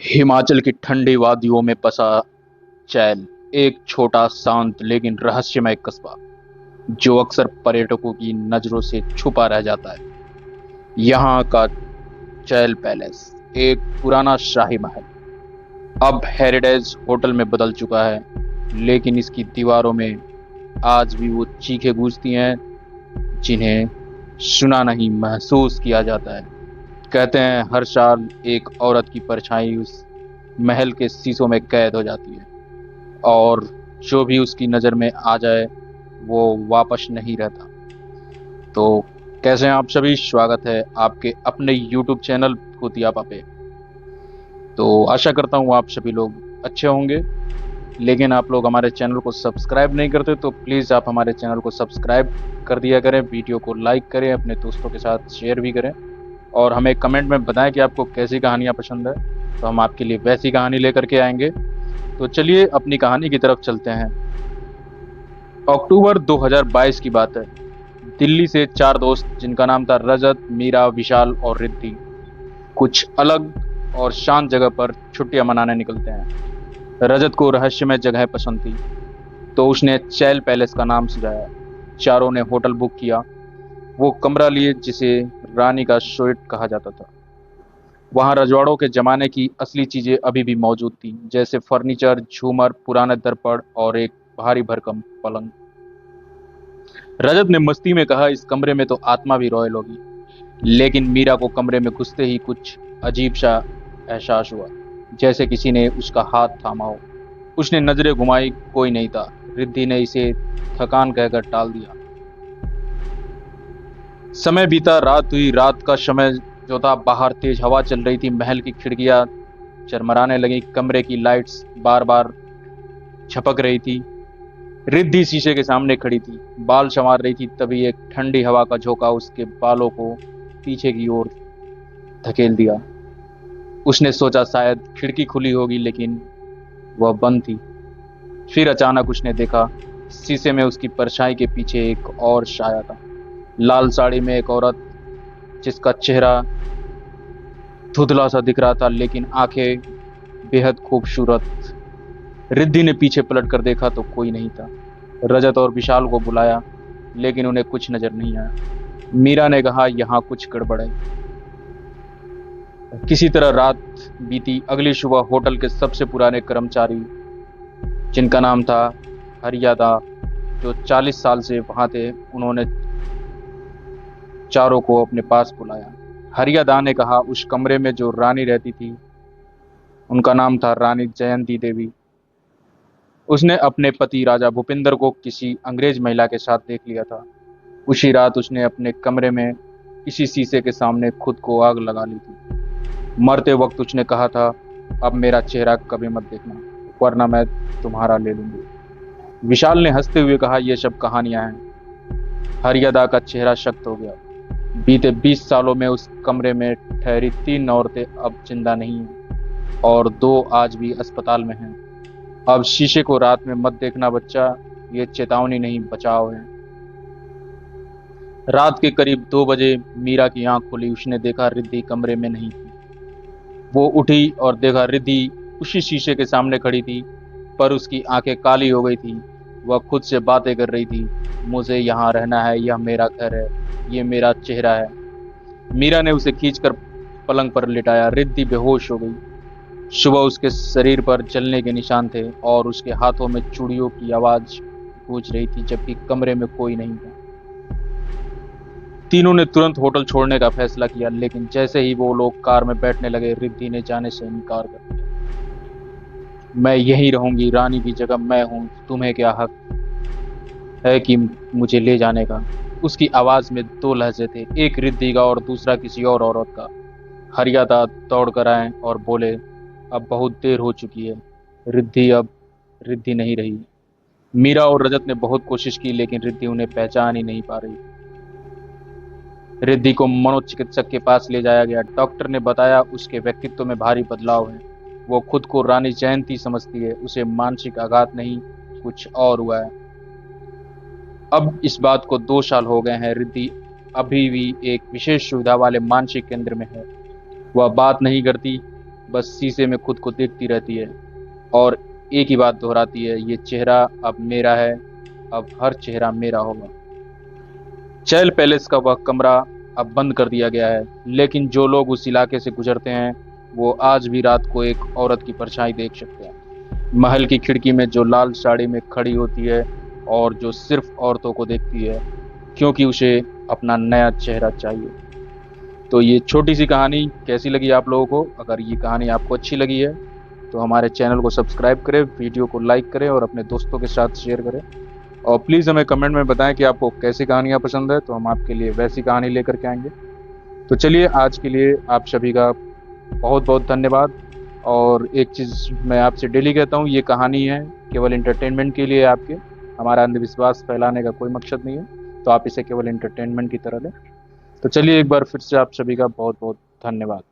हिमाचल की ठंडी वादियों में बसा चैल एक छोटा शांत लेकिन रहस्यमय कस्बा जो अक्सर पर्यटकों की नजरों से छुपा रह जाता है। यहाँ का चैल पैलेस एक पुराना शाही महल अब हेरिटेज होटल में बदल चुका है, लेकिन इसकी दीवारों में आज भी वो चीखें गूंजती हैं जिन्हें सुना नहीं महसूस किया जाता है। कहते हैं हर साल एक औरत की परछाई उस महल के शीशों में कैद हो जाती है और जो भी उसकी नज़र में आ जाए वो वापस नहीं रहता। तो कैसे हैं आप सभी? स्वागत है आपके अपने YouTube चैनल भूतियापा पे। तो आशा करता हूँ आप सभी लोग अच्छे होंगे, लेकिन आप लोग हमारे चैनल को सब्सक्राइब नहीं करते तो प्लीज़ आप हमारे चैनल को सब्सक्राइब कर दिया करें, वीडियो को लाइक करें, अपने दोस्तों के साथ शेयर भी करें और हमें कमेंट में बताएं कि आपको कैसी कहानियाँ पसंद है, तो हम आपके लिए वैसी कहानी लेकर के आएंगे। तो चलिए अपनी कहानी की तरफ चलते हैं। अक्टूबर 2022 की बात है। दिल्ली से चार दोस्त जिनका नाम था रजत, मीरा, विशाल और रिद्धि कुछ अलग और शांत जगह पर छुट्टियां मनाने निकलते हैं। रजत को रहस्यमय जगह पसंद थी तो उसने चैल पैलेस का नाम सुझाया। चारों ने होटल बुक किया। वो कमरा लिए जिसे रानी का स्वीट कहा जाता था। वहां रजवाड़ों के जमाने की असली चीजें अभी भी मौजूद थी, जैसे फर्नीचर, झूमर, पुराने दर्पण और एक भारी भरकम पलंग। रजत ने मस्ती में कहा, इस कमरे में तो आत्मा भी रॉयल होगी। लेकिन मीरा को कमरे में घुसते ही कुछ अजीब सा एहसास हुआ, जैसे किसी ने उसका हाथ थामा हो। उसने नजरें घुमाई, कोई नहीं था। रिद्धि ने इसे थकान कहकर टाल दिया। समय बीता, रात हुई। रात का समय जो था, बाहर तेज हवा चल रही थी, महल की खिड़कियां चरमराने लगी, कमरे की लाइट्स बार बार झपक रही थी। रिद्धि शीशे के सामने खड़ी थी, बाल संवार रही थी। तभी एक ठंडी हवा का झोंका उसके बालों को पीछे की ओर धकेल दिया। उसने सोचा शायद खिड़की खुली होगी, लेकिन वह बंद थी। फिर अचानक उसने देखा, शीशे में उसकी परछाई के पीछे एक और साया था। लाल साड़ी में एक औरत जिसका चेहरा धुंधला सा दिख रहा था, लेकिन आंखें बेहद खूबसूरत। रिद्धि ने पीछे पलट कर देखा तो कोई नहीं था। रजत और विशाल को बुलाया, लेकिन उन्हें कुछ नजर नहीं आया। मीरा ने कहा, यहाँ कुछ गड़बड़ है। किसी तरह रात बीती। अगली सुबह होटल के सबसे पुराने कर्मचारी, जिनका नाम था हरियादा, जो 40 साल से वहां थे, उन्होंने चारों को अपने पास बुलाया। हरियादा ने कहा, उस कमरे में जो रानी रहती थी, उनका नाम था रानी जयंती देवी। उसने अपने पति राजा भूपिंदर को किसी अंग्रेज महिला के साथ देख लिया था। उसी रात उसने अपने कमरे में इसी शीशे के सामने खुद को आग लगा ली थी। मरते वक्त उसने कहा था, अब मेरा चेहरा कभी मत देखना, वरना मैं तुम्हारा ले लूंगी। विशाल ने हंसते हुए कहा, यह सब कहानियां हैं। हरियादा का चेहरा सख्त हो गया। बीते 20 सालों में उस कमरे में ठहरी 3 औरतें अब जिंदा नहीं हैं और 2 आज भी अस्पताल में हैं। अब शीशे को रात में मत देखना बच्चा, ये चेतावनी नहीं, बचाव है। रात के करीब 2 बजे मीरा की आंख खुली। उसने देखा रिद्धि कमरे में नहीं थी। वो उठी और देखा रिद्धि उसी शीशे के सामने खड़ी थी, पर उसकी आंखें काली हो गई थी। वह खुद से बातें कर रही थी, मुझे यहाँ रहना है, यह मेरा घर है, ये मेरा चेहरा है। मीरा ने उसे खींचकर पलंग पर लिटाया। रिद्धि बेहोश हो गई। सुबह उसके शरीर पर जलने के निशान थे और उसके हाथों में चूड़ियों की आवाज गूंज रही थी, जबकि कमरे में कोई नहीं था। तीनों ने तुरंत होटल छोड़ने का फैसला किया, लेकिन जैसे ही वो लोग कार में बैठने लगे, रिद्धि ने जाने से इनकार कर दिया। मैं यहीं रहूंगी, रानी की जगह मैं हूं, तुम्हें क्या हक है कि मुझे ले जाने का। उसकी आवाज में 2 लहजे थे, एक रिद्धि का और दूसरा किसी और औरत का। हरियादा दौड़ कर आए और बोले, अब बहुत देर हो चुकी है। रिद्धि अब रिद्धि नहीं रही। मीरा और रजत ने बहुत कोशिश की, लेकिन रिद्धि उन्हें पहचान ही नहीं पा रही। रिद्धि को मनोचिकित्सक के पास ले जाया गया। डॉक्टर ने बताया उसके व्यक्तित्व में भारी बदलाव है। वो खुद को रानी जयंती समझती है। उसे मानसिक आघात नहीं, कुछ और हुआ है। अब इस बात को 2 साल हो गए हैं। रिद्धि अभी भी एक विशेष सुविधा वाले मानसिक केंद्र में है। वह बात नहीं करती, बस शीशे में खुद को देखती रहती है और एक ही बात दोहराती है, ये चेहरा अब मेरा है, अब हर चेहरा मेरा होगा। चैल पैलेस का वह कमरा अब बंद कर दिया गया है, लेकिन जो लोग उस इलाके से गुजरते हैं वो आज भी रात को एक औरत की परछाई देख सकते हैं, महल की खिड़की में जो लाल साड़ी में खड़ी होती है और जो सिर्फ औरतों को देखती है, क्योंकि उसे अपना नया चेहरा चाहिए। तो ये छोटी सी कहानी कैसी लगी आप लोगों को? अगर ये कहानी आपको अच्छी लगी है तो हमारे चैनल को सब्सक्राइब करें, वीडियो को लाइक करें और अपने दोस्तों के साथ शेयर करें। और प्लीज़ हमें कमेंट में बताएं कि आपको कैसी कहानियाँ पसंद है, तो हम आपके लिए वैसी कहानी लेकर के आएंगे। तो चलिए, आज के लिए आप सभी का बहुत बहुत धन्यवाद। और एक चीज़ मैं आपसे डेली कहता हूँ, ये कहानी है केवल इंटरटेनमेंट के लिए आपके, हमारा अंधविश्वास फैलाने का कोई मकसद नहीं है, तो आप इसे केवल इंटरटेनमेंट की तरह लें। तो चलिए, एक बार फिर से आप सभी का बहुत बहुत धन्यवाद।